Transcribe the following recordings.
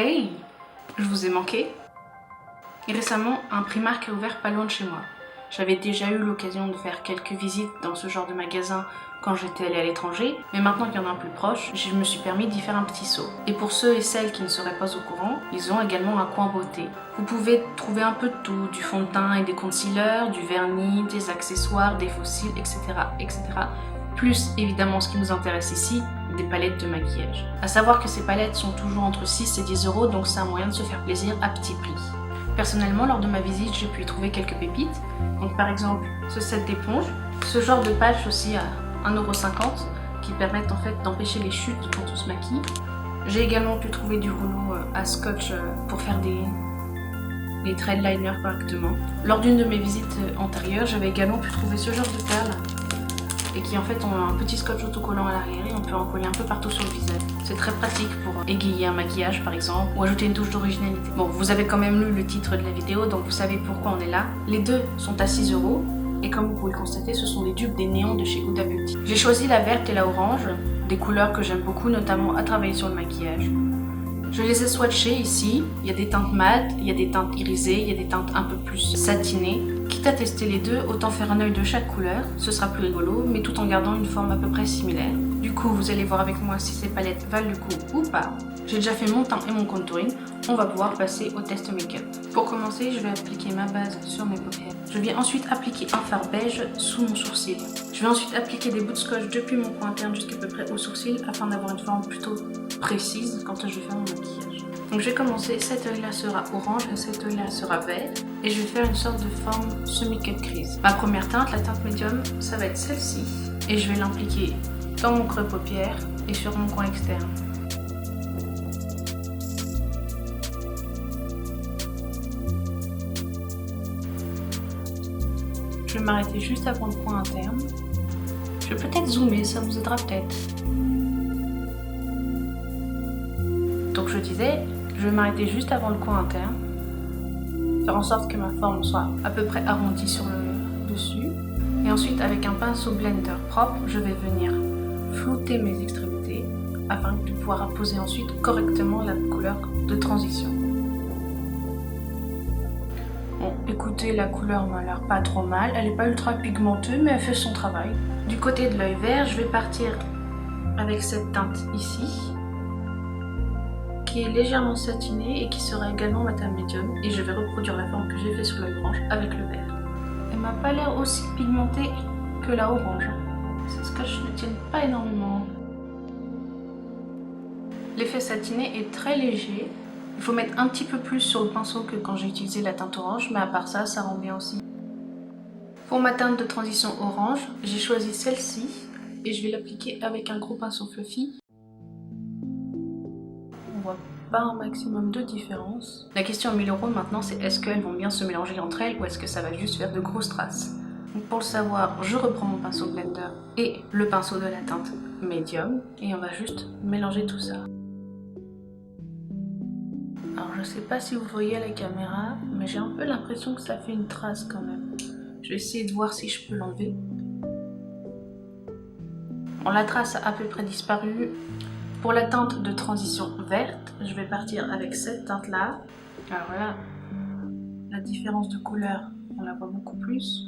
Hey, je vous ai manqué. Et récemment, un Primark a ouvert pas loin de chez moi. J'avais déjà eu l'occasion de faire quelques visites dans ce genre de magasin quand j'étais allée à l'étranger, mais maintenant qu'il y en a un plus proche, je me suis permis d'y faire un petit saut. Et pour ceux et celles qui ne seraient pas au courant, ils ont également un coin beauté. Vous pouvez trouver un peu de tout, du fond de teint et des concealers, du vernis, des accessoires, des fossiles, etc. etc. Plus évidemment ce qui nous intéresse ici, des palettes de maquillage. À savoir que ces palettes sont toujours entre 6 et 10 €, donc c'est un moyen de se faire plaisir à petit prix. Personnellement, lors de ma visite, j'ai pu y trouver quelques pépites. Donc par exemple, ce set d'éponges, ce genre de patch aussi à 1,50 € qui permettent en fait d'empêcher les chutes quand on se maquille. J'ai également pu trouver du rouleau à scotch pour faire des traits de liner correctement. Lors d'une de mes visites antérieures, j'avais également pu trouver ce genre de perles et qui en fait ont un petit scotch autocollant à l'arrière et on peut en coller un peu partout sur le visage. C'est très pratique pour égayer un maquillage par exemple ou ajouter une touche d'originalité. Bon, vous avez quand même lu le titre de la vidéo donc vous savez pourquoi on est là. Les deux sont à 6 € et comme vous pouvez le constater, ce sont des dupes des néons de chez Huda Beauty. J'ai choisi la verte et la orange, des couleurs que j'aime beaucoup notamment à travailler sur le maquillage. Je les ai swatchées ici, il y a des teintes mat, il y a des teintes irisées, il y a des teintes un peu plus satinées. Quitte à tester les deux, autant faire un œil de chaque couleur, ce sera plus rigolo, mais tout en gardant une forme à peu près similaire. Du coup, vous allez voir avec moi si ces palettes valent le coup ou pas. J'ai déjà fait mon teint et mon contouring, on va pouvoir passer au test make-up. Pour commencer, je vais appliquer ma base sur mes paupières. Je vais ensuite appliquer un fard beige sous mon sourcil. Je vais ensuite appliquer des bouts de scotch depuis mon coin interne jusqu'à peu près au sourcil afin d'avoir une forme plutôt précise quand je vais faire mon maquillage. Donc je vais commencer, cet œil là sera orange et cet œil là sera vert et je vais faire une sorte de forme semi-cut crease. Ma première teinte, la teinte médium, ça va être celle-ci et je vais l'impliquer dans mon creux paupière et sur mon coin externe. Je vais m'arrêter juste avant le coin interne. Je vais peut-être zoomer, ça vous aidera peut-être. Donc je disais, je vais m'arrêter juste avant le coin interne, faire en sorte que ma forme soit à peu près arrondie sur le dessus. Et ensuite, avec un pinceau blender propre, je vais venir flouter mes extrémités afin de pouvoir apposer ensuite correctement la couleur de transition. Bon, écoutez, la couleur m'a l'air pas trop mal, elle n'est pas ultra pigmentée mais elle fait son travail. Du côté de l'œil vert, je vais partir avec cette teinte ici, qui est légèrement satinée et qui sera également ma teinte médium, et je vais reproduire la forme que j'ai fait sur l'œil orange avec le vert. Elle m'a pas l'air aussi pigmentée que la orange. Ces scotch ne tiennent pas énormément. L'effet satiné est très léger. Il faut mettre un petit peu plus sur le pinceau que quand j'ai utilisé la teinte orange, mais à part ça, ça rend bien aussi. Pour ma teinte de transition orange, j'ai choisi celle-ci et je vais l'appliquer avec un gros pinceau fluffy. On voit pas un maximum de différence. La question à 1000 € maintenant, c'est est-ce qu'elles vont bien se mélanger entre elles ou est-ce que ça va juste faire de grosses traces? Donc pour le savoir, je reprends mon pinceau blender et le pinceau de la teinte médium et on va juste mélanger tout ça. Alors je sais pas si vous voyez à la caméra, mais j'ai un peu l'impression que ça fait une trace quand même. Je vais essayer de voir si je peux l'enlever. Bon, la trace a à peu près disparu. Pour la teinte de transition verte, je vais partir avec cette teinte là. Alors là, la différence de couleur, on la voit beaucoup plus.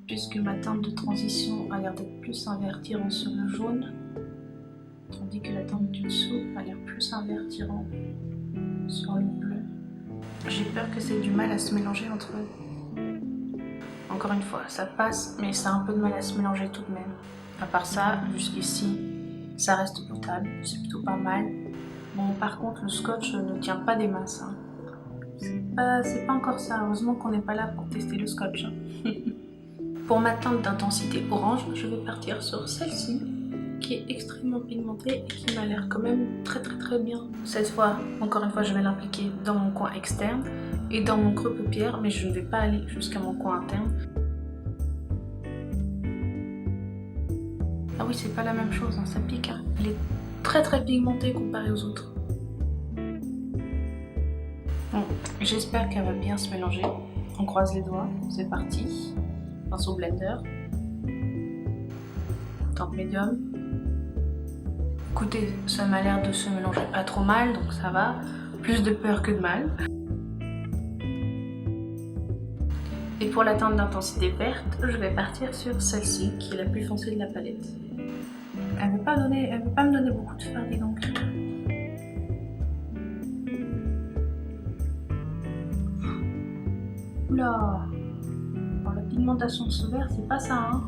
Puisque ma teinte de transition a l'air d'être plus un vert tirant sur le jaune. Tandis que la teinte du dessous a l'air plus un vert tirant sur le bleu. J'ai peur que ça ait du mal à se mélanger entre eux. Encore une fois, ça passe, mais ça a un peu de mal à se mélanger tout de même. À part ça, jusqu'ici, ça reste potable, c'est plutôt pas mal. Bon, par contre, le scotch ne tient pas des masses. Hein. C'est pas encore ça, heureusement qu'on n'est pas là pour tester le scotch. Hein. Pour ma teinte d'intensité orange, je vais partir sur celle-ci, qui est extrêmement pigmentée et qui m'a l'air quand même très bien. Cette fois, encore une fois, je vais l'impliquer dans mon coin externe et dans mon creux paupière, mais je ne vais pas aller jusqu'à mon coin interne. Ah oui, c'est pas la même chose, hein, ça pique. Hein. Elle est très pigmentée comparée aux autres. Bon, j'espère qu'elle va bien se mélanger. On croise les doigts, c'est parti. Pinceau blender. Teinte médium. Écoutez, ça m'a l'air de se mélanger pas trop mal, donc ça va. Plus de peur que de mal. Et pour la teinte d'intensité verte, je vais partir sur celle-ci, qui est la plus foncée de la palette. Elle ne veut pas me donner beaucoup de fard, dis donc. Oula! Alors, la pigmentation de ce vert, c'est pas ça, hein.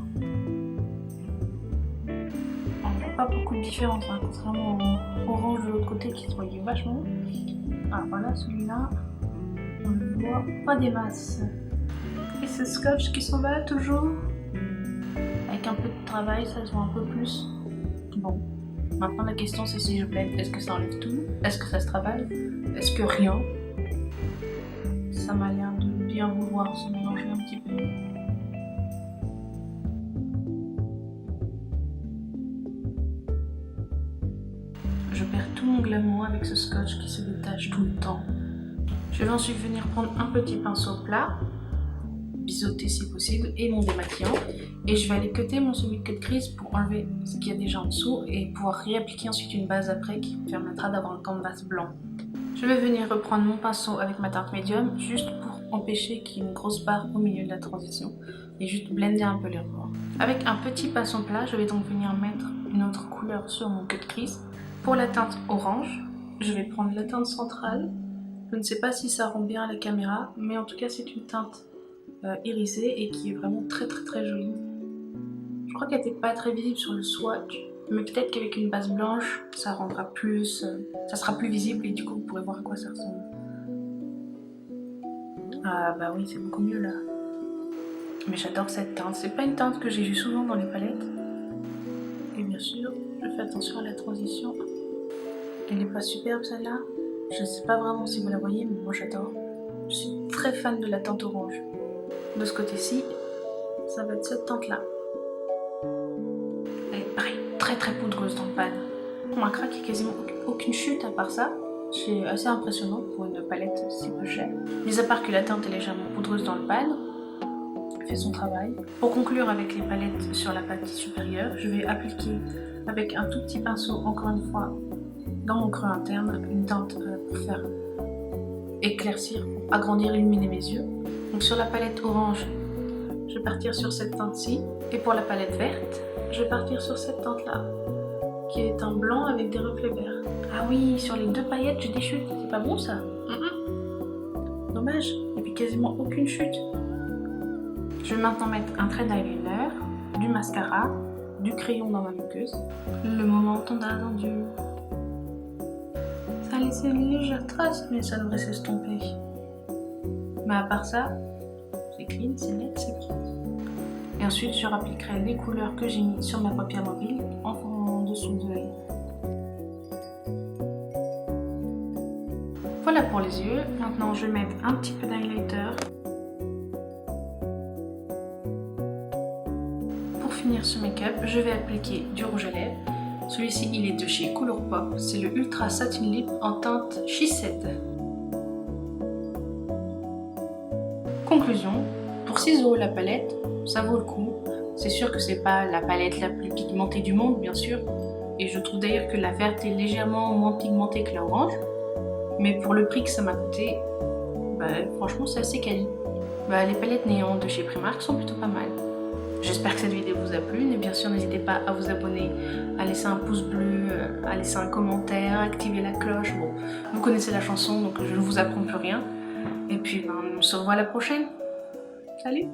On voit pas beaucoup de différence, hein, contrairement au orange de l'autre côté qui se voyait vachement. Alors voilà, celui-là, on le voit pas des masses. Et ce scotch qui s'en va toujours. Avec un peu de travail, ça se voit un peu plus. Bon, maintenant la question c'est si je blende, est-ce que ça enlève tout? Est-ce que ça se travaille? Est-ce que rien? Ça m'a l'air de bien vouloir se mélanger un petit peu. Je perds tout mon glamour avec ce scotch qui se détache tout le temps. Je vais ensuite venir prendre un petit pinceau plat, biseauter si possible, et mon démaquillant. Et je vais aller cutter mon semi-cut crease pour enlever ce qu'il y a déjà en dessous et pouvoir réappliquer ensuite une base après qui me permettra d'avoir un canvas blanc. Je vais venir reprendre mon pinceau avec ma teinte médium juste pour empêcher qu'il y ait une grosse barre au milieu de la transition et juste blender un peu les bords. Avec un petit pinceau plat, je vais donc venir mettre une autre couleur sur mon cut crease. Pour la teinte orange, je vais prendre la teinte centrale. Je ne sais pas si ça rend bien à la caméra, mais en tout cas c'est une teinte irisée et qui est vraiment très jolie. Je crois qu'elle n'était pas très visible sur le swatch, mais peut-être qu'avec une base blanche, ça rendra plus, ça sera plus visible et du coup vous pourrez voir à quoi ça ressemble. Ah bah oui, c'est beaucoup mieux là. Mais j'adore cette teinte, c'est pas une teinte que j'ai vue souvent dans les palettes. Et bien sûr, je fais attention à la transition. Elle n'est pas superbe celle-là. Je sais pas vraiment si vous la voyez, mais moi j'adore. Je suis très fan de la teinte orange. De ce côté-ci, ça va être cette teinte-là. Elle est pareil, très poudreuse dans le pan. On remarquera qu'il n'y a quasiment aucune chute à part ça. C'est assez impressionnant pour une palette si peu chère. Mis à part que la teinte est légèrement poudreuse dans le pan, elle fait son travail. Pour conclure avec les palettes sur la partie supérieure, je vais appliquer avec un tout petit pinceau, encore une fois, dans mon creux interne, une teinte pour faire éclaircir, pour agrandir, illuminer mes yeux. Donc sur la palette orange, je vais partir sur cette teinte-ci. Et pour la palette verte, je vais partir sur cette teinte-là, qui est un blanc avec des reflets verts. Ah oui, sur les deux paillettes, j'ai des chutes. C'est pas bon ça? Dommage, il n'y a plus quasiment aucune chute. Je vais maintenant mettre un trait d'eyeliner, du mascara, du crayon dans ma muqueuse. Le moment tant attendu. Ça a laissé une légère trace, mais ça devrait s'estomper. Mais à part ça, c'est clean, c'est net, c'est propre. Et ensuite, je rappliquerai les couleurs que j'ai mis sur ma paupière mobile en dessous de l'œil. Voilà pour les yeux. Maintenant, je vais mettre un petit peu d'highlighter. Pour finir ce make-up, je vais appliquer du rouge à lèvres. Celui-ci, il est de chez Colourpop. C'est le Ultra Satin Lip en teinte She Said. Conclusion, pour 6 € la palette, ça vaut le coup. C'est sûr que c'est pas la palette la plus pigmentée du monde, bien sûr. Et je trouve d'ailleurs que la verte est légèrement moins pigmentée que la orange. Mais pour le prix que ça m'a coûté, franchement c'est assez quali. Les palettes néant de chez Primark sont plutôt pas mal. J'espère que cette vidéo vous a plu. Et bien sûr, n'hésitez pas à vous abonner, à laisser un pouce bleu, à laisser un commentaire, à activer la cloche. Bon, vous connaissez la chanson, donc je ne vous apprends plus rien. Et puis, on se revoit à la prochaine. Salut!